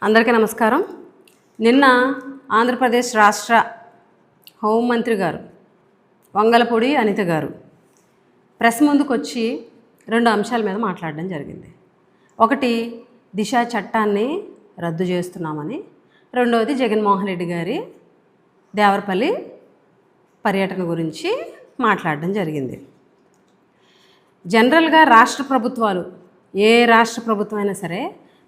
అందరికీ నమస్కారం. నిన్న ఆంధ్రప్రదేశ్ రాష్ట్ర హోంమంత్రి గారు వంగలపూడి అనిత గారు ప్రెస్ ముందుకు వచ్చి రెండు అంశాల మీద మాట్లాడడం జరిగింది. ఒకటి, దిశ చట్టాన్ని రద్దు చేస్తున్నామని, రెండవది జగన్మోహన్ రెడ్డి గారి దేవరపల్లి పర్యటన గురించి మాట్లాడడం జరిగింది. జనరల్గా రాష్ట్ర ప్రభుత్వాలు, ఏ రాష్ట్ర ప్రభుత్వం అయినా సరే,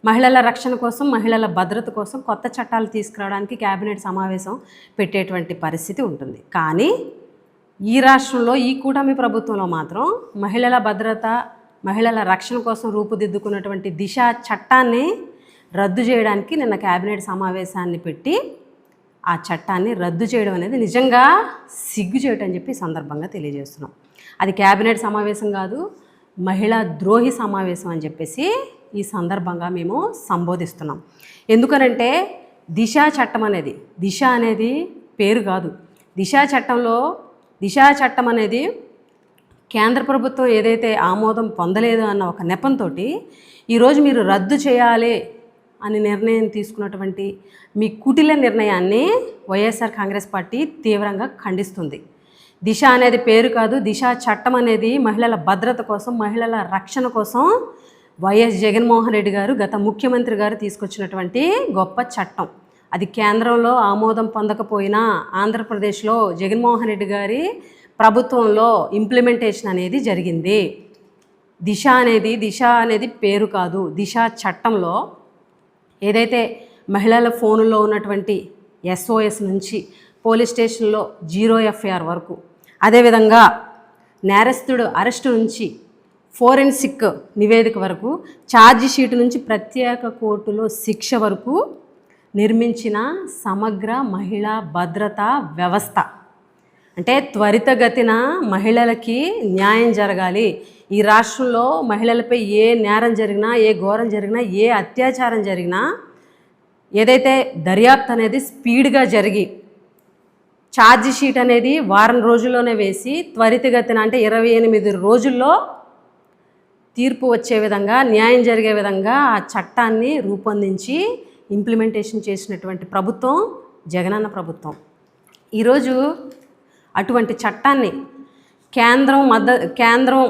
మహిళల రక్షణ కోసం, మహిళల భద్రత కోసం కొత్త చట్టాలు తీసుకురావడానికి కేబినెట్ సమావేశం పెట్టేటువంటి పరిస్థితి ఉంటుంది. కానీ ఈ రాష్ట్రంలో, ఈ కూటమి ప్రభుత్వంలో మాత్రం మహిళల భద్రత, మహిళల రక్షణ కోసం రూపుదిద్దుకున్నటువంటి దిశ చట్టాన్ని రద్దు చేయడానికి నిన్న కేబినెట్ సమావేశాన్ని పెట్టి ఆ చట్టాన్ని రద్దు చేయడం అనేది నిజంగా సిగ్గుచేటు అని చెప్పి సందర్భంగా తెలియజేస్తున్నాం. అది కేబినెట్ సమావేశం కాదు, మహిళా ద్రోహి సమావేశం అని చెప్పేసి ఈ సందర్భంగా మేము సంబోధిస్తున్నాం. ఎందుకనంటే దిశ చట్టం అనేది, దిశ అనేది పేరు కాదు. దిశ చట్టం అనేది కేంద్ర ప్రభుత్వం ఏదైతే ఆమోదం పొందలేదు అన్న ఒక నెపంతో ఈరోజు మీరు రద్దు చేయాలి అని నిర్ణయం తీసుకున్నటువంటి మీ కుటిల నిర్ణయాన్ని వైఎస్ఆర్ కాంగ్రెస్ పార్టీ తీవ్రంగా ఖండిస్తుంది. దిశ అనేది పేరు కాదు, దిశ చట్టం అనేది మహిళల భద్రత కోసం, మహిళల రక్షణ కోసం వైఎస్ జగన్మోహన్ రెడ్డి గారు, గత ముఖ్యమంత్రి గారు తీసుకొచ్చినటువంటి గొప్ప చట్టం. అది కేంద్రంలో ఆమోదం పొందకపోయినా ఆంధ్రప్రదేశ్లో జగన్మోహన్ రెడ్డి గారి ప్రభుత్వంలో ఇంప్లిమెంటేషన్ అనేది జరిగింది. దిశ అనేది పేరు కాదు. దిశ చట్టంలో ఏదైతే మహిళల ఫోనుల్లో ఉన్నటువంటి SOS నుంచి పోలీస్ స్టేషన్లో 0 FIR వరకు, అదేవిధంగా నేరస్తుడు అరెస్టు నుంచి ఫోరెన్సిక్ నివేదిక వరకు, ఛార్జీ షీటు నుంచి ప్రత్యేక కోర్టులో శిక్ష వరకు నిర్మించిన సమగ్ర మహిళా భద్రతా వ్యవస్థ. అంటే త్వరితగతిన మహిళలకి న్యాయం జరగాలి. ఈ రాష్ట్రంలో మహిళలపై ఏ నేరం జరిగినా, ఏ ఘోరం జరిగినా, ఏ అత్యాచారం జరిగినా ఏదైతే దర్యాప్తు అనేది స్పీడ్గా జరిగి ఛార్జీ షీట్ అనేది వారం రోజుల్లోనే వేసి త్వరితగతిన, అంటే 28 రోజుల్లో తీర్పు వచ్చే విధంగా, న్యాయం జరిగే విధంగా ఆ చట్టాన్ని రూపొందించి ఇంప్లిమెంటేషన్ చేసినటువంటి ప్రభుత్వం జగనన్న ప్రభుత్వం. ఈరోజు అటువంటి చట్టాన్ని కేంద్రం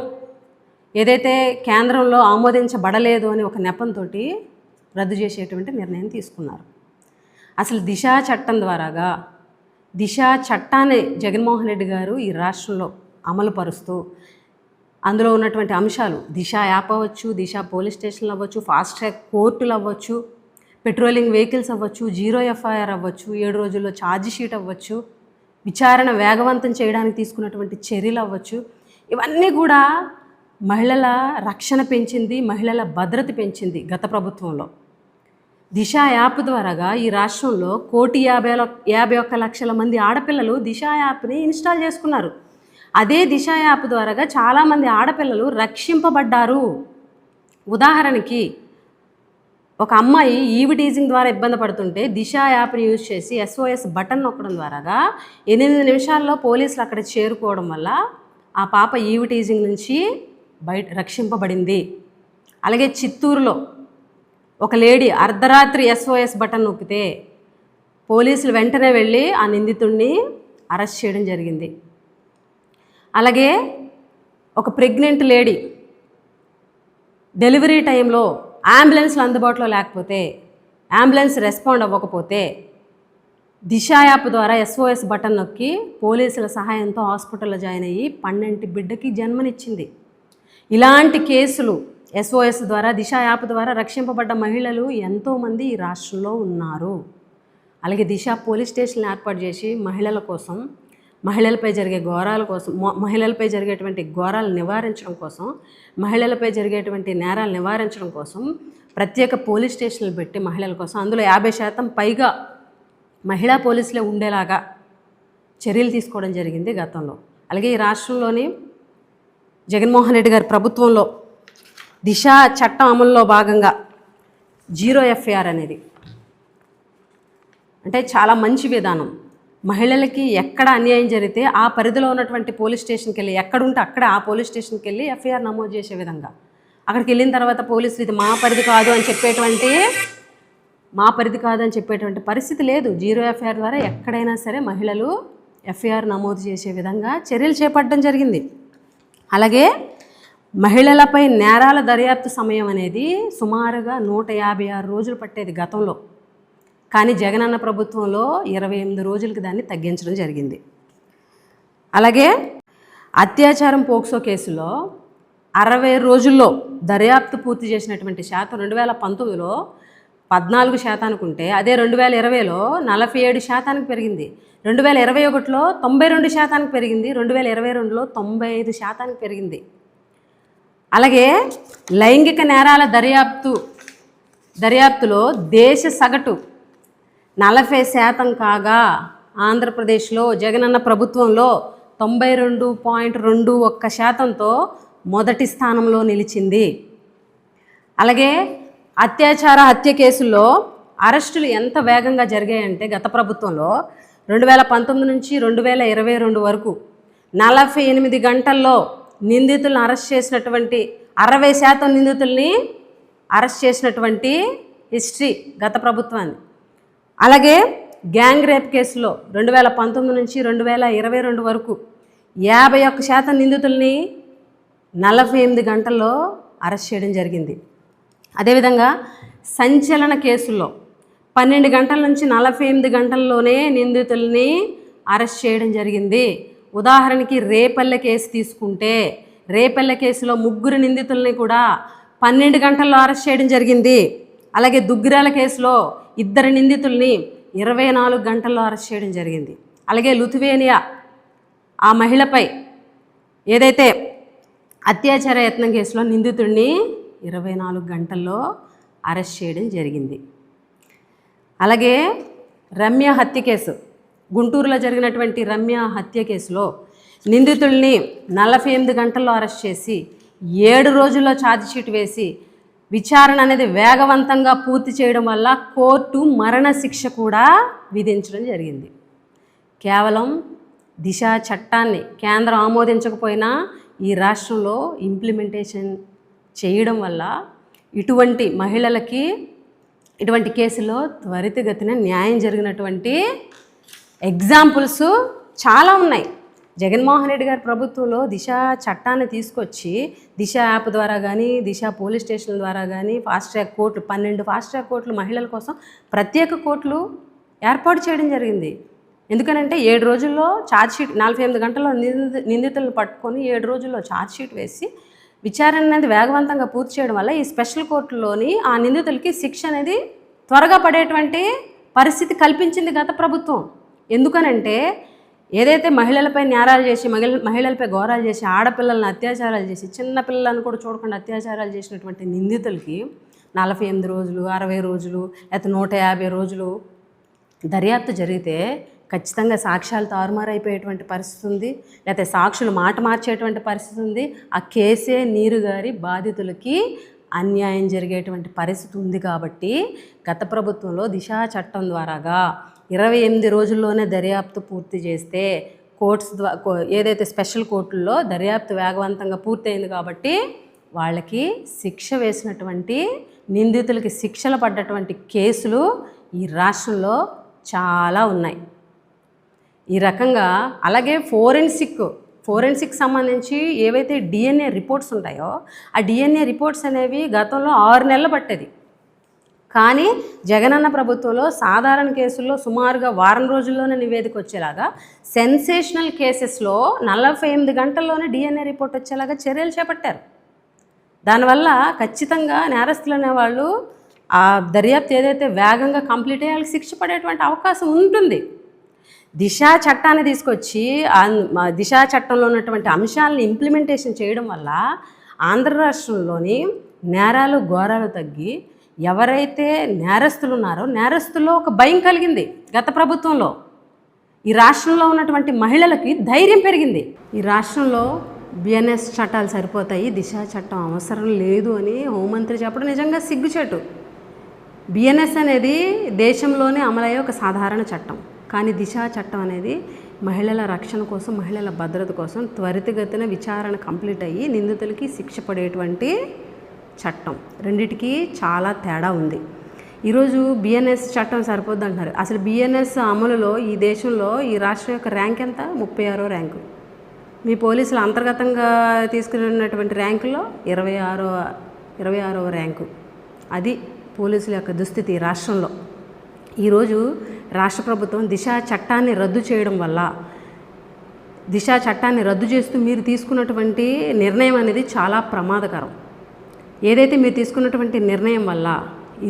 ఏదైతే కేంద్రంలో ఆమోదించబడలేదు అని ఒక నెపంతో రద్దు చేసేటువంటి నిర్ణయం తీసుకున్నారు. అసలు దిశ చట్టం ద్వారాగా, దిశ చట్టాన్ని జగన్మోహన్ రెడ్డి గారు ఈ రాష్ట్రంలో అమలు పరుస్తూ అందులో ఉన్నటువంటి అంశాలు, దిశ యాప్ అవ్వచ్చు, దిశ పోలీస్ స్టేషన్లు అవ్వచ్చు, ఫాస్ట్ ట్రాక్ కోర్టులు అవ్వచ్చు, పెట్రోలింగ్ వెహికల్స్ అవ్వచ్చు, 0 FIR అవ్వచ్చు, 7 రోజుల్లో ఛార్జీ షీట్ అవ్వచ్చు, విచారణ వేగవంతం చేయడానికి తీసుకున్నటువంటి చర్యలు అవ్వచ్చు, ఇవన్నీ కూడా మహిళల రక్షణ పెంచింది, మహిళల భద్రత పెంచింది గత ప్రభుత్వంలో. దిశ యాప్ ద్వారాగా ఈ రాష్ట్రంలో 1,51,00,000 మంది ఆడపిల్లలు దిశ యాప్ని ఇన్స్టాల్ చేసుకున్నారు. అదే దిశ యాప్ ద్వారాగా చాలామంది ఆడపిల్లలు రక్షింపబడ్డారు. ఉదాహరణకి ఒక అమ్మాయి ఈవి టీజింగ్ ద్వారా ఇబ్బంది పడుతుంటే దిశ యాప్ని యూజ్ చేసి SOS బటన్ నొక్కడం ద్వారాగా 8 నిమిషాల్లో పోలీసులు అక్కడ చేరుకోవడం వల్ల ఆ పాప ఈవి టీజింగ్ నుంచి రక్షింపబడింది. అలాగే చిత్తూరులో ఒక లేడీ అర్ధరాత్రి SOS బటన్ నొక్కితే పోలీసులు వెంటనే వెళ్ళి ఆ నిందితుడిని అరెస్ట్ చేయడం జరిగింది. అలాగే ఒక ప్రెగ్నెంట్ లేడీ డెలివరీ టైంలో అంబులెన్స్లు అందుబాటులో లేకపోతే, అంబులెన్స్ రెస్పాండ్ అవ్వకపోతే దిశ యాప్ ద్వారా SOS బటన్ నొక్కి పోలీసుల సహాయంతో హాస్పిటల్లో జాయిన్ అయ్యి 12 బిడ్డకి జన్మనిచ్చింది. ఇలాంటి కేసులు SOS ద్వారా, దిశ యాప్ ద్వారా రక్షింపబడ్డ మహిళలు ఎంతోమంది ఈ రాష్ట్రంలో ఉన్నారు. అలాగే దిశ పోలీస్ స్టేషన్లు ఏర్పాటు చేసి మహిళల కోసం, మహిళలపై జరిగే ఘోరాల కోసం, మహిళలపై జరిగేటువంటి ఘోరాలు నివారించడం కోసం, మహిళలపై జరిగేటువంటి నేరాలు నివారించడం కోసం ప్రత్యేక పోలీస్ స్టేషన్లు పెట్టి మహిళల కోసం, అందులో 50% పైగా మహిళా పోలీసులే ఉండేలాగా చర్యలు తీసుకోవడం జరిగింది గతంలో. అలాగే ఈ రాష్ట్రంలోని జగన్మోహన్ రెడ్డి గారి ప్రభుత్వంలో దిశ చట్టం అమలులో భాగంగా 0 FIR అనేది అంటే చాలా మంచి విధానం. మహిళలకి ఎక్కడ అన్యాయం జరిగితే ఆ పరిధిలో ఉన్నటువంటి పోలీస్ స్టేషన్కి వెళ్ళి, ఎక్కడుంటే అక్కడ ఆ పోలీస్ స్టేషన్కి వెళ్ళి FIR నమోదు చేసే విధంగా, అక్కడికి వెళ్ళిన తర్వాత పోలీసులు ఇది మా పరిధి కాదు అని చెప్పేటువంటి మా పరిధి కాదని చెప్పేటువంటి పరిస్థితి లేదు. 0 ఎఫ్ఐఆర్ ద్వారా ఎక్కడైనా సరే మహిళలు ఎఫ్ఐఆర్ నమోదు చేసే విధంగా చర్యలు చేపట్టడం జరిగింది. అలాగే మహిళలపై నేరాల దర్యాప్తు సమయం అనేది సుమారుగా 156 రోజులు పట్టేది గతంలో. కానీ జగనన్న ప్రభుత్వంలో 28 రోజులకి దాన్ని తగ్గించడం జరిగింది. అలాగే అత్యాచారం పోక్సో కేసులో 60 రోజుల్లో దర్యాప్తు పూర్తి చేసినటువంటి శాతం 2019లో 14% ఉంటే అదే 2020లో 47% పెరిగింది. 2021లో 92% పెరిగింది. 2022లో 95% పెరిగింది. అలాగే లైంగిక నేరాల దర్యాప్తులో దేశ సగటు 40% కాగా ఆంధ్రప్రదేశ్లో జగనన్న ప్రభుత్వంలో 92.21%తో మొదటి స్థానంలో నిలిచింది. అలాగే హత్య కేసుల్లో అరెస్టులు ఎంత వేగంగా జరిగాయంటే గత ప్రభుత్వంలో 2019 నుంచి 2022 వరకు 48 గంటల్లో నిందితులను అరెస్ట్ చేసినటువంటి 60% నిందితుల్ని అరెస్ట్ చేసినటువంటి హిస్టరీ గత ప్రభుత్వాన్ని. అలాగే గ్యాంగ్ రేప్ కేసులో 2019 నుంచి 2022 వరకు 51% నిందితుల్ని 48 గంటల్లో అరెస్ట్ చేయడం జరిగింది. అదేవిధంగా సంచలన కేసుల్లో 12 గంటల నుంచి 48 గంటల్లోనే నిందితుల్ని అరెస్ట్ చేయడం జరిగింది. ఉదాహరణకి రేపల్లె కేసు తీసుకుంటే రేపల్లె కేసులో 3 నిందితుల్ని కూడా 12 గంటల్లో అరెస్ట్ చేయడం జరిగింది. అలాగే దుగ్గిరాల కేసులో 2 నిందితుల్ని 24 గంటల్లో అరెస్ట్ చేయడం జరిగింది. అలాగే లిథువేనియా ఆ మహిళపై ఏదైతే అత్యాచార యత్నం కేసులో నిందితుడిని 24 గంటల్లో అరెస్ట్ చేయడం జరిగింది. అలాగే రమ్య హత్య కేసు, గుంటూరులో జరిగినటువంటి రమ్య హత్య కేసులో నిందితుల్ని 48 గంటల్లో అరెస్ట్ చేసి 7 రోజుల్లో ఛార్జ్షీట్ వేసి విచారణ అనేది వేగవంతంగా పూర్తి చేయడం వల్ల కోర్టు మరణశిక్ష కూడా విధించడం జరిగింది. కేవలం దిశ చట్టాన్ని కేంద్రం ఆమోదించకపోయినా ఈ రాష్ట్రంలో ఇంప్లిమెంటేషన్ చేయడం వల్ల ఇటువంటి మహిళలకి ఇటువంటి కేసులో త్వరితగతిన న్యాయం జరిగినటువంటి ఎగ్జాంపుల్స్ చాలా ఉన్నాయి. జగన్మోహన్ రెడ్డి గారి ప్రభుత్వంలో దిశ చట్టాన్ని తీసుకొచ్చి దిశ యాప్ ద్వారా కానీ దిశ పోలీస్ స్టేషన్ల ద్వారా కానీ ఫాస్ట్ ట్రాక్ కోర్టులు 12 ఫాస్ట్ ట్రాక్ కోర్టులు మహిళల కోసం ప్రత్యేక కోర్టులు ఏర్పాటు చేయడం జరిగింది. ఎందుకనంటే 7 రోజుల్లో ఛార్జ్షీట్ 48 గంటల్లో నిందితులను పట్టుకొని 7 రోజుల్లో ఛార్జ్షీట్ వేసి విచారణ అనేది వేగవంతంగా పూర్తి చేయడం వల్ల ఈ స్పెషల్ కోర్టులోని ఆ నిందితులకి శిక్ష అనేది త్వరగా పడేటువంటి పరిస్థితి కల్పించింది గత ప్రభుత్వం. ఎందుకనంటే ఏదైతే మహిళలపై నేరాలు చేసి మహిళలపై ఘోరాలు చేసి ఆడపిల్లలను అత్యాచారాలు చేసి చిన్న పిల్లలను కూడా చూడకుండా అత్యాచారాలు చేసినటువంటి నిందితులకి 48 రోజులు 60 రోజులు లేకపోతే 150 రోజులు దర్యాప్తు జరిగితే ఖచ్చితంగా సాక్ష్యాలు తారుమారైపోయేటువంటి పరిస్థితి ఉంది, లేకపోతే సాక్షులు మాట మార్చేటువంటి పరిస్థితి ఉంది. ఆ కేసే నీరుగారి బాధితులకి అన్యాయం జరిగేటువంటి పరిస్థితి ఉంది. కాబట్టి గత ప్రభుత్వంలో దిశా చట్టం ద్వారాగా 28 రోజుల్లోనే దర్యాప్తు పూర్తి చేస్తే ఏదైతే స్పెషల్ కోర్టుల్లో దర్యాప్తు వేగవంతంగా పూర్తయింది కాబట్టి వాళ్ళకి శిక్ష వేసినటువంటి నిందితులకి శిక్షలు పడ్డటువంటి కేసులు ఈ రాష్ట్రంలో చాలా ఉన్నాయి. ఈ రకంగా అలాగే ఫోరెన్సిక్ సంబంధించి ఏవైతే డిఎన్ఏ రిపోర్ట్స్ ఉంటాయో ఆ డిఎన్ఏ రిపోర్ట్స్ అనేవి గతంలో 6 నెలలు పట్టేది. కానీ జగనన్న ప్రభుత్వంలో సాధారణ కేసుల్లో సుమారుగా వారం రోజుల్లోనే నివేదిక వచ్చేలాగా, సెన్సేషనల్ కేసెస్లో 48 గంటల్లోనే డిఎన్ఏ రిపోర్ట్ వచ్చేలాగా చర్యలు చేపట్టారు. దానివల్ల ఖచ్చితంగా నేరస్తులు అనేవాళ్ళు ఆ దర్యాప్తు ఏదైతే వేగంగా కంప్లీట్ అయ్యి వాళ్ళకి శిక్ష పడేటువంటి అవకాశం ఉంటుంది. దిశా చట్టాన్ని తీసుకొచ్చి దిశా చట్టంలో ఉన్నటువంటి అంశాలను ఇంప్లిమెంటేషన్ చేయడం వల్ల ఆంధ్ర రాష్ట్రంలోని నేరాలు ఘోరాలు తగ్గి ఎవరైతే నేరస్తులు ఉన్నారో నేరస్తుల్లో ఒక భయం కలిగింది. గత ప్రభుత్వంలో ఈ రాష్ట్రంలో ఉన్నటువంటి మహిళలకి ధైర్యం పెరిగింది. ఈ రాష్ట్రంలో బిఎన్ఎస్ చట్టాలు సరిపోతాయి, దిశా చట్టం అవసరం లేదు అని హోంమంత్రి చెప్పడం నిజంగా సిగ్గుచేటు. బిఎన్ఎస్ అనేది దేశంలోనే అమలయ్యే ఒక సాధారణ చట్టం. కానీ దిశా చట్టం అనేది మహిళల రక్షణ కోసం, మహిళల భద్రత కోసం త్వరితగతిన విచారణ కంప్లీట్ అయ్యి నిందితులకి శిక్ష పడేటువంటి చట్టం. రెండిటికి చాలా తేడా ఉంది. ఈరోజు బిఎన్ఎస్ చట్టం సరిపోద్ది అంటున్నారు. అసలు బిఎన్ఎస్ అమలులో ఈ దేశంలో ఈ రాష్ట్రం యొక్క ర్యాంక్ ఎంత? 36వ ర్యాంకు. మీ పోలీసులు అంతర్గతంగా తీసుకున్నటువంటి ర్యాంకులో 26వ ర్యాంకు. అది పోలీసుల యొక్క దుస్థితి రాష్ట్రంలో. ఈరోజు రాష్ట్ర ప్రభుత్వం దిశా చట్టాన్ని రద్దు చేయడం వల్ల, దిశా చట్టాన్ని రద్దు చేస్తూ మీరు తీసుకున్నటువంటి నిర్ణయం అనేది చాలా ప్రమాదకరం. ఏదైతే మీరు తీసుకున్నటువంటి నిర్ణయం వల్ల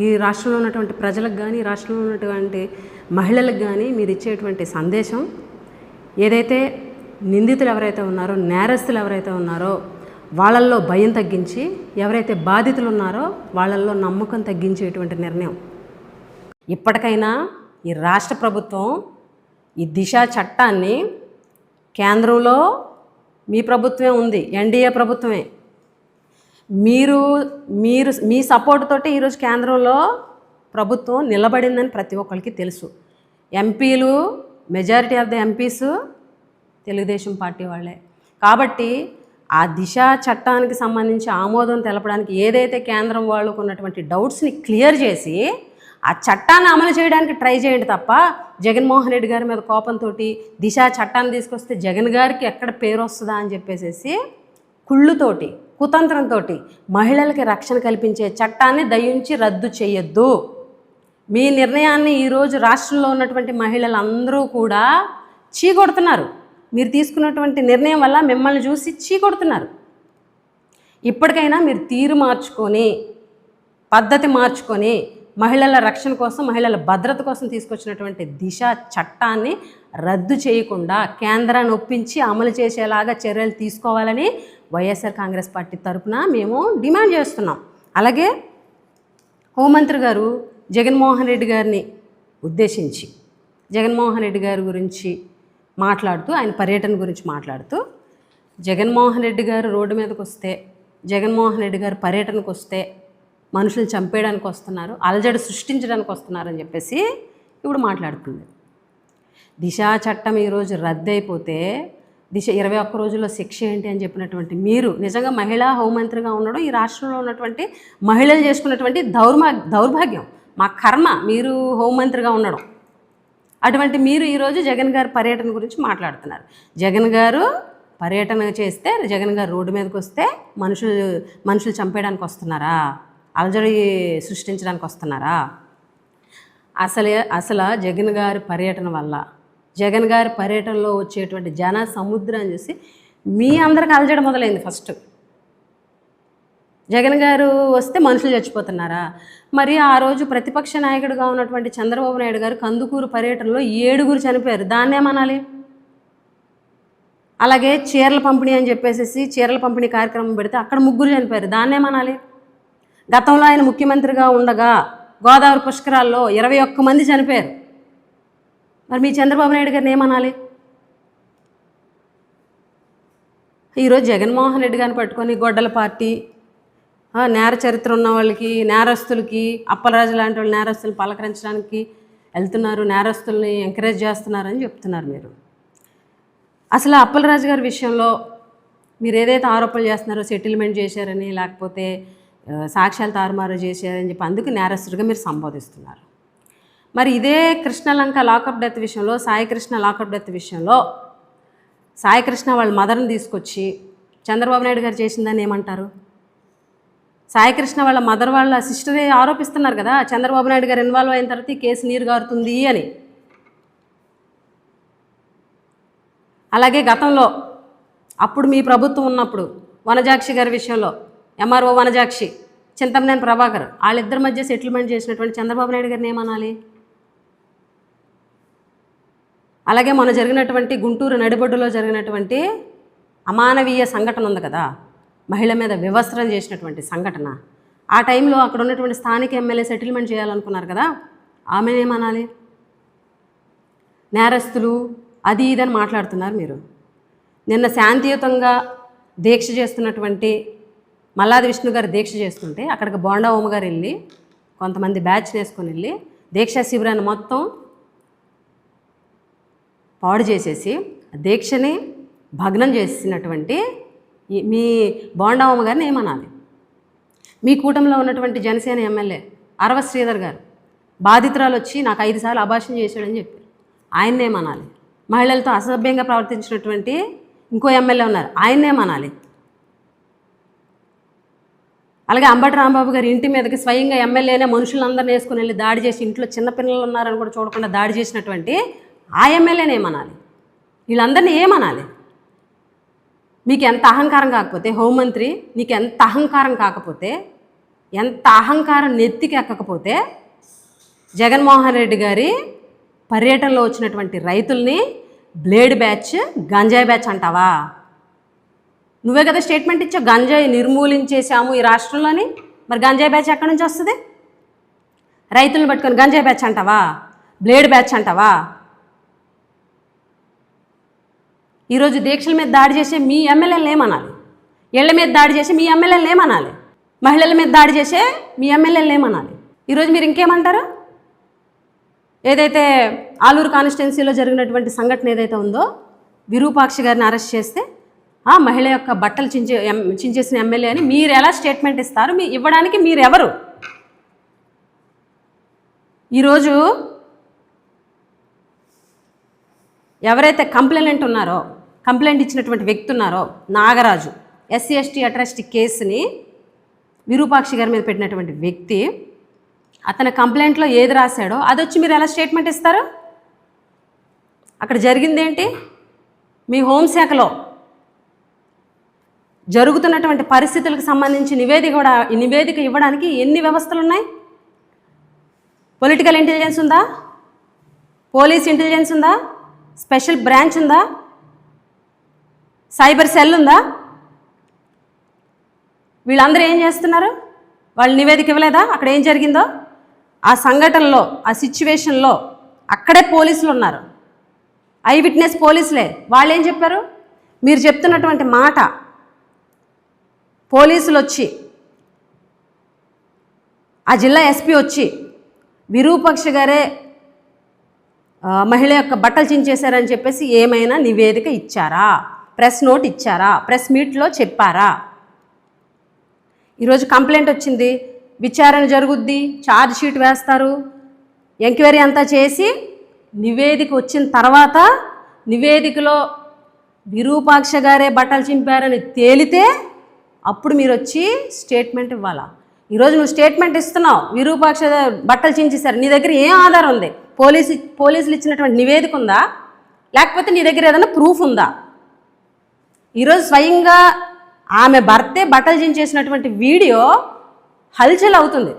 ఈ రాష్ట్రంలో ఉన్నటువంటి ప్రజలకు కానీ, రాష్ట్రంలో ఉన్నటువంటి మహిళలకు కానీ మీరు ఇచ్చేటువంటి సందేశం, ఏదైతే నిందితులు ఎవరైతే ఉన్నారో, నేరస్తులు ఎవరైతే ఉన్నారో వాళ్ళల్లో భయం తగ్గించి, ఎవరైతే బాధితులు ఉన్నారో వాళ్ళల్లో నమ్మకం తగ్గించేటువంటి నిర్ణయం. ఇప్పటికైనా ఈ రాష్ట్ర ప్రభుత్వం ఈ దిశా చట్టాన్ని, కేంద్రంలో మీ ప్రభుత్వమే ఉంది, ఎన్డీఏ ప్రభుత్వమే, మీరు మీ సపోర్ట్ తోటి ఈరోజు కేంద్రంలో ప్రభుత్వం నిలబడిందని ప్రతి ఒక్కరికి తెలుసు. ఎంపీలు, majority of the MPs Telugu Desam party వాళ్ళే. కాబట్టి ఆ దిశా చట్టానికి సంబంధించి ఆమోదం తెలపడానికి ఏదైతే కేంద్రం వాళ్ళకు ఉన్నటువంటి డౌట్స్ని క్లియర్ చేసి ఆ చట్టాన్ని అమలు చేయడానికి ట్రై చేయండి తప్ప, జగన్మోహన్ రెడ్డి గారి మీద కోపంతో దిశా చట్టాన్ని తీసుకొస్తే జగన్ గారికి ఎక్కడ పేరు వస్తుందా అని చెప్పేసి కుళ్ళుతోటి, కుతంత్రంతో మహిళలకి రక్షణ కల్పించే చట్టాన్ని దయించి రద్దు చేయొద్దు. మీ నిర్ణయాన్ని ఈరోజు రాష్ట్రంలో ఉన్నటువంటి మహిళలందరూ కూడా చీకొడుతున్నారు. మీరు తీసుకున్నటువంటి నిర్ణయం వల్ల మిమ్మల్ని చూసి చీకొడుతున్నారు. ఇప్పటికైనా మీరు తీరు మార్చుకొని, పద్ధతి మార్చుకొని, మహిళల రక్షణ కోసం, మహిళల భద్రత కోసం తీసుకొచ్చినటువంటి దిశా చట్టాన్ని రద్దు చేయకుండా కేంద్రాన్ని ఒప్పించి అమలు చేసేలాగా చర్యలు తీసుకోవాలని వైఎస్ఆర్ కాంగ్రెస్ పార్టీ తరఫున మేము డిమాండ్ చేస్తున్నాం. అలాగే హోంమంత్రి గారు జగన్మోహన్ రెడ్డి గారిని ఉద్దేశించి, జగన్మోహన్ రెడ్డి గారి గురించి మాట్లాడుతూ, ఆయన పర్యటన గురించి మాట్లాడుతూ, జగన్మోహన్ రెడ్డి గారు రోడ్డు మీదకి వస్తే, జగన్మోహన్ రెడ్డి గారు పర్యటనకు వస్తే మనుషులు చంపేయడానికి వస్తున్నారు, అలజడి సృష్టించడానికి వస్తున్నారని చెప్పేసి ఇప్పుడు మాట్లాడుతుంది. దిశా చట్టం ఈరోజు రద్దయిపోతే దిశ 21 రోజుల్లో శిక్ష ఏంటి అని చెప్పినటువంటి మీరు నిజంగా మహిళా హోంమంత్రిగా ఉండడం ఈ రాష్ట్రంలో ఉన్నటువంటి మహిళలు చేసుకున్నటువంటి దౌర్భాగ్యం, మా కర్మ మీరు హోంమంత్రిగా ఉండడం. అటువంటి మీరు ఈరోజు జగన్ గారి పర్యటన గురించి మాట్లాడుతున్నారు. జగన్ గారు పర్యటన చేస్తే, జగన్ గారు రోడ్డు మీదకి వస్తే మనుషులు చంపేయడానికి వస్తున్నారా? అలజడి సృష్టించడానికి వస్తున్నారా? అసలు జగన్ గారి పర్యటన వల్ల, జగన్ గారి పర్యటనలో వచ్చేటువంటి జన సముద్రాన్ని చూసి మీ అందరికి అలజడి మొదలైంది. ఫస్ట్ జగన్ గారు వస్తే మనుషులు చచ్చిపోతున్నారా? మరి ఆ రోజు ప్రతిపక్ష నాయకుడిగా ఉన్నటువంటి చంద్రబాబు నాయుడు గారు కందుకూరు పర్యటనలో 7 చనిపోయారు, దాన్నేమనాలి? అలాగే చీరల పంపిణీ అని చెప్పేసి చీరల పంపిణీ కార్యక్రమం పెడితే అక్కడ 3 చనిపోయారు, దాన్నేమనాలి? గతంలో ఆయన ముఖ్యమంత్రిగా ఉండగా గోదావరి పుష్కరాల్లో 21 మంది చనిపోయారు. మరి మీ చంద్రబాబు నాయుడు గారిని ఏమనాలి? ఈరోజు జగన్మోహన్ రెడ్డి గారిని పట్టుకొని గొడ్డల పార్టీ, నేర చరిత్ర ఉన్న వాళ్ళకి, నేరస్తులకి, అప్పలరాజు లాంటి వాళ్ళు నేరస్తులను పలకరించడానికి వెళ్తున్నారు, నేరస్తుల్ని ఎంకరేజ్ చేస్తున్నారని చెప్తున్నారు మీరు. అసలు అప్పలరాజు గారి విషయంలో మీరు ఏదైతే ఆరోపణలు చేస్తున్నారో, సెటిల్మెంట్ చేశారని, లేకపోతే సాక్ష్యాలు తారుమారు చేశారని చెప్పి అందుకు నేరస్తుడిగా మీరు సంబోధిస్తున్నారు. మరి ఇదే కృష్ణలంక లాకప్ డెత్ విషయంలో, సాయికృష్ణ లాకప్ డెత్ విషయంలో సాయికృష్ణ వాళ్ళ మదర్ని తీసుకొచ్చి చంద్రబాబు నాయుడు గారు చేసిందని ఏమంటారు? సాయికృష్ణ వాళ్ళ మదర్ వాళ్ళ సిస్టరే ఆరోపిస్తున్నారు కదా, చంద్రబాబు నాయుడు గారు ఇన్వాల్వ్ అయిన తర్వాత ఈ కేసు నీరు గారుతుంది అని. అలాగే గతంలో అప్పుడు మీ ప్రభుత్వం ఉన్నప్పుడు వనజాక్షి గారి విషయంలో ఎంఆర్ఓ వనజాక్షి, చింతమనేని ప్రభాకర్, వాళ్ళిద్దరి మధ్య సెటిల్మెంట్ చేసినటువంటి చంద్రబాబు నాయుడు గారిని ఏమనాలి? అలాగే మొన్న జరిగినటువంటి గుంటూరు నడిబొడ్డులో జరిగినటువంటి అమానవీయ సంఘటన ఉంది కదా, మహిళ మీద వివస్త్రం చేసినటువంటి సంఘటన, ఆ టైంలో అక్కడ ఉన్నటువంటి స్థానిక ఎమ్మెల్యే సెటిల్మెంట్ చేయాలనుకున్నారు కదా, ఆమెనేమనాలి? నేరస్తులు అది ఇదని మాట్లాడుతున్నారు మీరు. నిన్న శాంతియుతంగా దీక్ష చేస్తున్నటువంటి మల్లాది విష్ణు గారు దీక్ష చేస్తుంటే అక్కడికి బోండా ఓమ గారు వెళ్ళి కొంతమంది బ్యాచ్ వేసుకొని వెళ్ళి దీక్షా శిబిరాన్ని మొత్తం పాడు చేసేసి దీక్షని భగ్నం చేసినటువంటి మీ బోండా ఓమ గారిని ఏమనాలి? మీ కూటమిలో ఉన్నటువంటి జనసేన ఎమ్మెల్యే అరవ శ్రీధర్ గారు బాధితురాలు వచ్చి నాకు 5 సార్లు అబార్షన్ చేశాడని చెప్పారు, ఆయన్నేమనాలి? మహిళలతో అసభ్యంగా ప్రవర్తించినటువంటి ఇంకో ఎమ్మెల్యే ఉన్నారు, ఆయన్నేమనాలి? అలాగే అంబటి రాంబాబు గారి ఇంటి మీదకి స్వయంగా ఎమ్మెల్యేనే మనుషులందరినీ వేసుకుని వెళ్ళి దాడి చేసి ఇంట్లో చిన్నపిల్లలు ఉన్నారని కూడా చూడకుండా దాడి చేసినటువంటి ఆ ఎమ్మెల్యేనే ఏమనాలి? వీళ్ళందరినీ ఏమనాలి? మీకు ఎంత అహంకారం కాకపోతే, హోంమంత్రి నీకు ఎంత అహంకారం కాకపోతే, ఎంత అహంకారం నెత్తికి ఎక్కకపోతే జగన్మోహన్ రెడ్డి గారి పర్యటనలో వచ్చినటువంటి రైతుల్ని బ్లేడ్ బ్యాచ్, గంజాయి బ్యాచ్ అంటావా? నువ్వే కదా స్టేట్మెంట్ ఇచ్చావు, గంజాయి నిర్మూలించేసాము ఈ రాష్ట్రంలోని. మరి గంజాయి బ్యాచ్ ఎక్కడి నుంచి వస్తుంది? రైతులను పట్టుకొని గంజాయి బ్యాచ్ అంటావా? బ్లేడ్ బ్యాచ్ అంటావా? ఈరోజు దీక్షల మీద దాడి చేసే మీ ఎమ్మెల్యేలను ఏమనాలి? ఇళ్ల మీద దాడి చేసి మీ ఎమ్మెల్యేలను ఏమనాలి? మహిళల మీద దాడి చేసే మీ ఎమ్మెల్యేలను ఏమనాలి? ఈరోజు మీరు ఇంకేమంటారు? ఏదైతే ఆలూరు కాన్స్టిట్యున్సీలో జరిగినటువంటి సంఘటన ఏదైతే ఉందో, విరూపాక్షి గారిని అరెస్ట్ చేస్తే ఆ మహిళ యొక్క బట్టలు చించేసిన ఎమ్మెల్యే అని మీరు ఎలా స్టేట్మెంట్ ఇస్తారు? ఇవ్వడానికి మీరు ఎవరు? ఈరోజు ఎవరైతే కంప్లైంట్ ఇచ్చినటువంటి వ్యక్తి ఉన్నారో నాగరాజు, ఎస్సీ ఎస్టీ అట్రాసిటీ కేసుని విరూపాక్షి గారి మీద పెట్టినటువంటి వ్యక్తి, అతని కంప్లైంట్లో ఏది రాశాడో అది వచ్చి మీరు ఎలా స్టేట్మెంట్ ఇస్తారు? అక్కడ జరిగిందేంటి? మీ హోంశాఖలో జరుగుతున్నటువంటి పరిస్థితులకు సంబంధించి నివేదిక ఇవ్వడానికి ఎన్ని వ్యవస్థలు ఉన్నాయి? పొలిటికల్ ఇంటెలిజెన్స్ ఉందా? పోలీస్ ఇంటెలిజెన్స్ ఉందా? స్పెషల్ బ్రాంచ్ ఉందా? సైబర్ సెల్ ఉందా? వీళ్ళందరూ ఏం చేస్తున్నారు? వాళ్ళు నివేదిక ఇవ్వలేదా అక్కడ ఏం జరిగిందో? ఆ సంఘటనలో, ఆ సిచ్యువేషన్లో అక్కడే పోలీసులు ఉన్నారు, ఐ విట్నెస్ పోలీసులే. వాళ్ళు ఏం చెప్పారు? మీరు చెప్తున్నటువంటి మాట పోలీసులు వచ్చి, ఆ జిల్లా ఎస్పీ వచ్చి విరూపాక్షి గారే మహిళ యొక్క బట్టలు చించేశారని చెప్పేసి ఏమైనా నివేదిక ఇచ్చారా? ప్రెస్ నోట్ ఇచ్చారా? ప్రెస్ మీట్లో చెప్పారా? ఈరోజు కంప్లైంట్ వచ్చింది, విచారణ జరుగుద్ది, ఛార్జ్ షీట్ వేస్తారు, ఎంక్వైరీ అంతా చేసి నివేదిక వచ్చిన తర్వాత నివేదికలో విరూపాక్ష గారే బట్టలు చింపారని తేలితే అప్పుడు మీరు వచ్చి స్టేట్మెంట్ ఇవ్వాలా? ఈరోజు నువ్వు స్టేట్మెంట్ ఇస్తున్నావు, విరూపాక్ష బట్టలు చించేశారు. నీ దగ్గర ఏం ఆధారం ఉంది? పోలీసులు ఇచ్చినటువంటి నివేదిక ఉందా? లేకపోతే నీ దగ్గర ఏదైనా ప్రూఫ్ ఉందా? ఈరోజు స్వయంగా ఆమె భర్తే బట్టలు చించేసినటువంటి వీడియో హల్చల్ అవుతుంది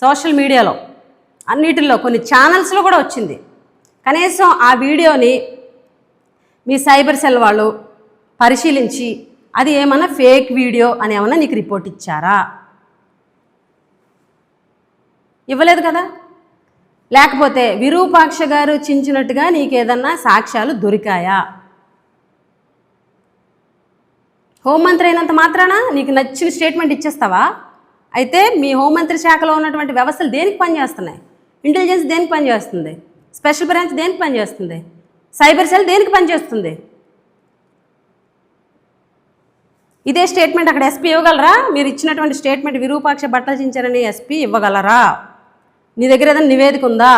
సోషల్ మీడియాలో, అన్నిటిలో, కొన్ని ఛానల్స్లో కూడా వచ్చింది. కనీసం ఆ వీడియోని మీ సైబర్ సెల్ వాళ్ళు పరిశీలించి అది ఏమన్నా ఫేక్ వీడియో అని ఏమన్నా నీకు రిపోర్ట్ ఇచ్చారా? ఇవ్వలేదు కదా. లేకపోతే విరూపాక్ష గారు చించినట్టుగా నీకేదన్నా సాక్ష్యాలు దొరికాయా? హోంమంత్రి అయినంత మాత్రాన నీకు నచ్చిన స్టేట్మెంట్ ఇచ్చేస్తావా? అయితే మీ హోంమంత్రి శాఖలో ఉన్నటువంటి వ్యవస్థలు దేనికి పనిచేస్తున్నాయి? ఇంటెలిజెన్స్ దేనికి పనిచేస్తుంది? స్పెషల్ బ్రాంచ్ దేనికి పనిచేస్తుంది? సైబర్ సెల్ దేనికి పనిచేస్తుంది? ఇదే స్టేట్మెంట్ అక్కడ ఎస్పీ ఇవ్వగలరా? మీరు ఇచ్చినటువంటి స్టేట్మెంట్ విరూపాక్ష బట్టలు చించారని ఎస్పీ ఇవ్వగలరా? నీ దగ్గర ఏదైనా నివేదిక ఉందా?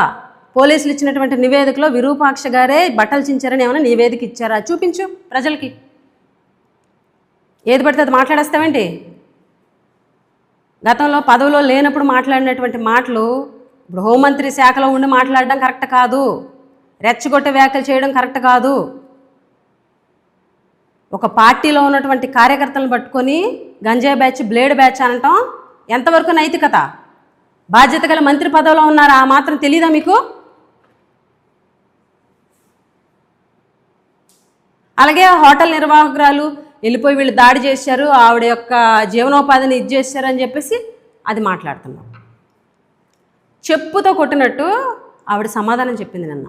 పోలీసులు ఇచ్చినటువంటి నివేదికలో విరూపాక్ష గారే బట్టలు చించారని ఏమైనా నివేదిక ఇచ్చారా? చూపించు ప్రజలకి. ఏది పడితే అది మాట్లాడేస్తావేంటి? గతంలో పదవిలో లేనప్పుడు మాట్లాడినటువంటి మాటలు ఇప్పుడు హోంమంత్రి శాఖలో ఉండి మాట్లాడడం కరెక్ట్ కాదు, రెచ్చగొట్టే వ్యాఖ్యలు చేయడం కరెక్ట్ కాదు. ఒక పార్టీలో ఉన్నటువంటి కార్యకర్తలను పట్టుకొని గంజాయి బ్యాచ్, బ్లేడ్ బ్యాచ్ అనటం ఎంతవరకు నైతికత? బాధ్యత గల మంత్రి పదవిలో ఉన్నారా? ఆ మాత్రం తెలీదా మీకు? అలాగే హోటల్ నిర్వాహకురాలు వెళ్ళిపోయి వీళ్ళు దాడి చేశారు, ఆవిడ యొక్క జీవనోపాధిని ఇది చేశారు అని చెప్పేసి అది మాట్లాడుతున్నాం. చెప్పుతో కొట్టినట్టు ఆవిడ సమాధానం చెప్పింది. నిన్న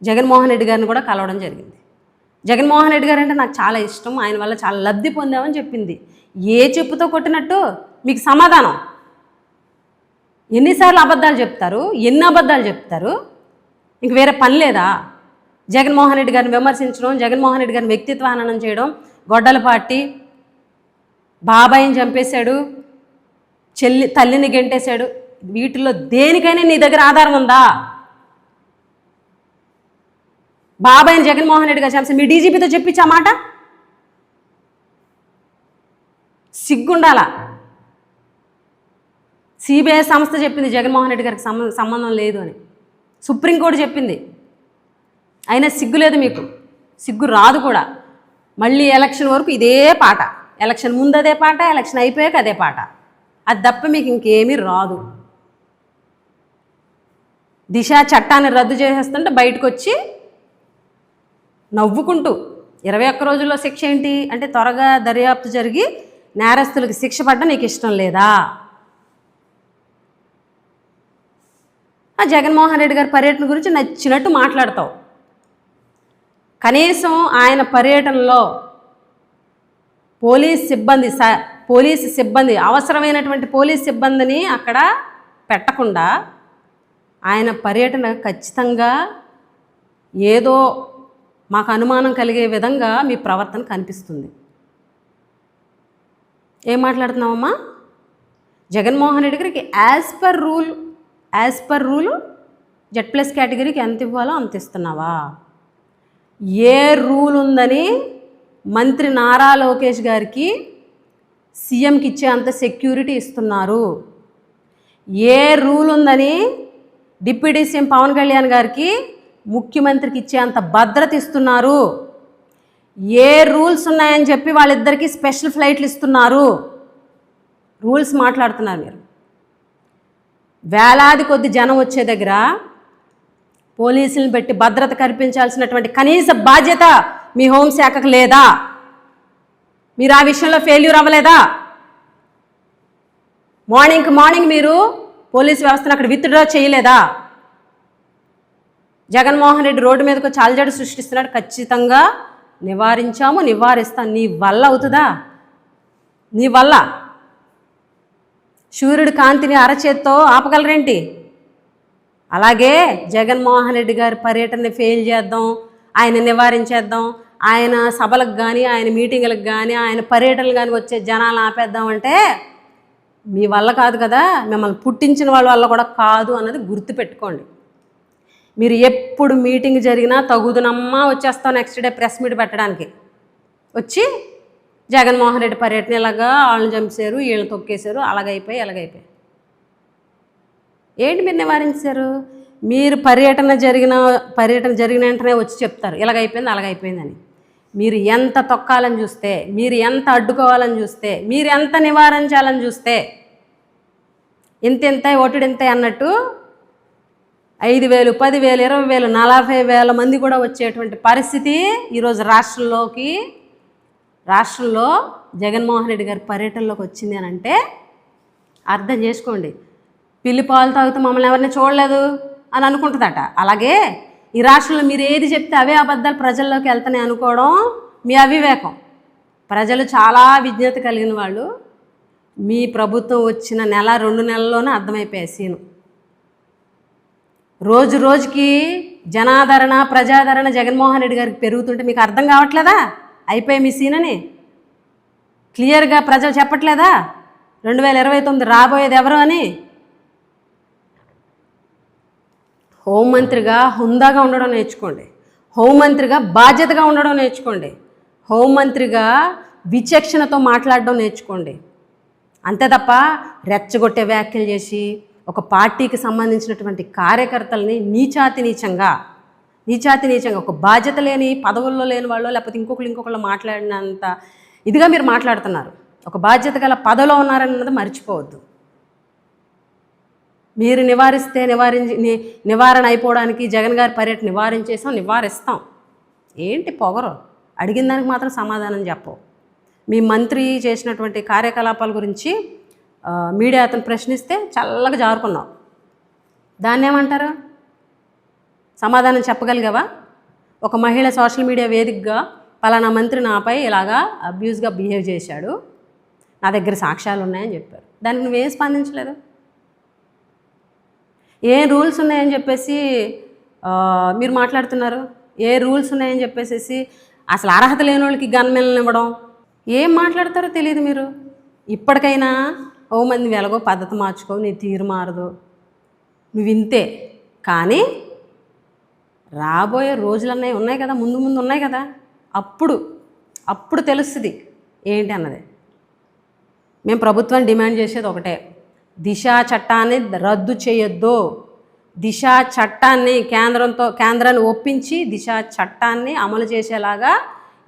జగన్మోహన్ రెడ్డి గారిని కూడా కలవడం జరిగింది. జగన్మోహన్ రెడ్డి గారు అంటే నాకు చాలా ఇష్టం, ఆయన వల్ల చాలా లబ్ధి పొందామని చెప్పింది. ఏ చెప్పుతో కొట్టినట్టు మీకు సమాధానం? ఎన్నిసార్లు అబద్ధాలు చెప్తారు? ఎన్ని అబద్ధాలు చెప్తారు? ఇంక వేరే పని లేదా? జగన్మోహన్ రెడ్డి గారిని విమర్శించడం, జగన్మోహన్ రెడ్డి గారిని వ్యక్తిత్వ హననం చేయడం, గొడ్డల పార్టీ బాబాయిని చంపేశాడు, తల్లిని గెంటేశాడు, వీటిలో దేనికైనా నీ దగ్గర ఆధారం ఉందా? బాబాయిని జగన్మోహన్ రెడ్డి గారు చెప్పి మీ డీజీపీతో చెప్పించా మాట? సిగ్గుండాలా? సిబిఐ సంస్థ చెప్పింది జగన్మోహన్ రెడ్డి గారికి సంబంధం లేదు అని, సుప్రీంకోర్టు చెప్పింది. అయినా సిగ్గు లేదు మీకు, సిగ్గు రాదు కూడా. మళ్ళీ ఎలక్షన్ వరకు ఇదే పాట, ఎలక్షన్ ముందు అదే పాట, ఎలక్షన్ అయిపోయాక అదే పాట. అది తప్ప మీకు ఇంకేమీ రాదు. దిశ చట్టాన్ని రద్దు చేసేస్తుంటే బయటకు వచ్చి నవ్వుకుంటూ 21 రోజుల్లో శిక్ష ఏంటి అంటే త్వరగా దర్యాప్తు జరిగి నేరస్తులకు శిక్ష పడ్డ నీకు ఇష్టం లేదా? జగన్మోహన్ రెడ్డి గారి పర్యటన గురించి నచ్చినట్టు మాట్లాడతావు. కనీసం ఆయన పర్యటనలో పోలీస్ సిబ్బంది అవసరమైనటువంటి పోలీస్ సిబ్బందిని అక్కడ పెట్టకుండా ఆయన పర్యటన ఖచ్చితంగా ఏదో మాకు అనుమానం కలిగే విధంగా మీ ప్రవర్తన కనిపిస్తుంది. ఏం మాట్లాడుతున్నావమ్మా? జగన్మోహన్ రెడ్డి గారికి యాజ్ పర్ రూల్ Z+ కేటగిరీకి ఎంత ఇవ్వాలో అంత ఇస్తున్నావా? ఏ రూల్ ఉందని మంత్రి నారా లోకేష్ గారికి సీఎంకి ఇచ్చే అంత సెక్యూరిటీ ఇస్తున్నారు? ఏ రూల్ ఉందని డిప్యూటీ సీఎం పవన్ కళ్యాణ్ గారికి ముఖ్యమంత్రికి ఇచ్చే అంత భద్రత ఇస్తున్నారు? ఏ రూల్స్ ఉన్నాయని చెప్పి వాళ్ళిద్దరికీ స్పెషల్ ఫ్లైట్లు ఇస్తున్నారు? రూల్స్ మాట్లాడుతున్నారు మీరు. వేలాది కొద్ది జనం వచ్చే దగ్గర పోలీసులను పెట్టి భద్రత కల్పించాల్సినటువంటి కనీస బాధ్యత మీ హోంశాఖకు లేదా? మీరు ఆ విషయంలో ఫెయిల్యూర్ అవ్వలేదా? మార్నింగ్ మీరు పోలీస్ వ్యవస్థను అక్కడ విత్డ్రా చేయలేదా? జగన్మోహన్ రెడ్డి రోడ్డు మీదకు చాలజడి సృష్టిస్తున్నాడు, ఖచ్చితంగా నివారిస్తాం. నీ వల్ల అవుతుందా? నీ వల్ల సూర్యుడి కాంతిని అరచేత్తో ఆపగలరేంటి? అలాగే జగన్మోహన్ రెడ్డి గారి పర్యటనని ఫెయిల్ చేద్దాం, ఆయన నివారించేద్దాం, ఆయన సభలకు కానీ ఆయన మీటింగులకు కానీ ఆయన పర్యటనలు కానీ వచ్చే జనాలను ఆపేద్దామంటే మీ వల్ల కాదు కదా, మిమ్మల్ని పుట్టించిన వాళ్ళ వల్ల కూడా కాదు అన్నది గుర్తుపెట్టుకోండి. మీరు ఎప్పుడు మీటింగ్ జరిగినా తగుదునమ్మా వచ్చేస్తాం నెక్స్ట్ డే ప్రెస్ మీట్ పెట్టడానికి. వచ్చి జగన్మోహన్ రెడ్డి పర్యటన ఇలాగా వాళ్ళని చంపేశారు, వీళ్ళని తొక్కేశారు, అలాగైపోయి ఏంటి మీరు నివారించారు? మీరు పర్యటన జరిగిన వెంటనే వచ్చి చెప్తారు అలాగైపోయిందని. మీరు ఎంత తొక్కాలని చూస్తే, మీరు ఎంత అడ్డుకోవాలని చూస్తే, మీరు ఎంత నివారించాలని చూస్తే ఇంత ఒట్టుడింత అన్నట్టు 5,000, 10,000, 20,000, 40,000 మంది కూడా వచ్చేటువంటి పరిస్థితి ఈరోజు రాష్ట్రంలో జగన్మోహన్ రెడ్డి గారి పర్యటనలోకి వచ్చింది అని అంటే అర్థం చేసుకోండి. పిల్లి పాలు తాగుతూ మమ్మల్ని ఎవరిని చూడలేదు అని అనుకుంటుందట. అలాగే ఈ రాష్ట్రంలో మీరు ఏది చెప్తే అవే అబద్ధాలు ప్రజల్లోకి వెళ్తాయి అనుకోవడం మీ అవివేకం. ప్రజలు చాలా విజ్ఞత కలిగిన వాళ్ళు. మీ ప్రభుత్వం వచ్చిన 1-2 నెలల్లోనే అర్థమైపోయాయి సీను. రోజుకి జనాదరణ ప్రజాదరణ జగన్మోహన్ రెడ్డి గారికి పెరుగుతుంటే మీకు అర్థం కావట్లేదా? అయిపోయి మీ సీనని క్లియర్గా ప్రజలు చెప్పట్లేదా 2029 రాబోయేది ఎవరు అని? హోంమంత్రిగా హుందాగా ఉండడం నేర్చుకోండి. హోంమంత్రిగా బాధ్యతగా ఉండడం నేర్చుకోండి. హోంమంత్రిగా విచక్షణతో మాట్లాడడం నేర్చుకోండి. అంతే తప్ప రెచ్చగొట్టే వ్యాఖ్యలు చేసి ఒక పార్టీకి సంబంధించినటువంటి కార్యకర్తల్ని నీచాతి నీచంగా ఒక బాధ్యత లేని పదవుల్లో లేని వాళ్ళు లేకపోతే ఇంకొకళ్ళు మాట్లాడినంత ఇదిగా మీరు మాట్లాడుతున్నారు. ఒక బాధ్యత గల పదవిలో ఉన్నారన్నది మర్చిపోవద్దు. మీరు నివారణ అయిపోవడానికి జగన్ గారి పర్యటన నివారిస్తాం. ఏంటి పొగరు? అడిగిన దానికి మాత్రం సమాధానం చెప్పవు. మీ మంత్రి చేసినటువంటి కార్యకలాపాల గురించి మీడియా అతను ప్రశ్నిస్తే చల్లగా జారుకున్నావు. దాన్ని ఏమంటారు? సమాధానం చెప్పగలిగావా? ఒక మహిళ సోషల్ మీడియా వేదికగా పలానా మంత్రి నాపై ఇలాగా అబ్యూస్గా బిహేవ్ చేశాడు, నా దగ్గర సాక్ష్యాలు ఉన్నాయని చెప్పారు. దానికి నువ్వేం స్పందించలేదు. ఏ రూల్స్ ఉన్నాయని చెప్పేసి మీరు మాట్లాడుతున్నారు. ఏ రూల్స్ ఉన్నాయని చెప్పేసి అసలు అర్హత లేని వాళ్ళకి గన్మెన్లను ఇవ్వడం, ఏం మాట్లాడతారో తెలియదు మీరు. ఇప్పటికైనా మంది వెలగో పద్ధతి మార్చుకో, నీ తీరు మారదు, నువ్వు ఇంతే. కానీ రాబోయే రోజులన్నీ ఉన్నాయి కదా, ముందు ముందు ఉన్నాయి కదా, అప్పుడు తెలుస్తుంది ఏంటి అన్నది. మేము ప్రభుత్వాన్ని డిమాండ్ చేసేది ఒకటే, దిశా చట్టాన్ని రద్దు చేయొద్దు. దిశా చట్టాన్ని కేంద్రాన్ని ఒప్పించి దిశా చట్టాన్ని అమలు చేసేలాగా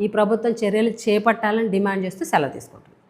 ఈ ప్రభుత్వం చర్యలు చేపట్టాలని డిమాండ్ చేస్తూ సెలవు తీసుకుంటాం.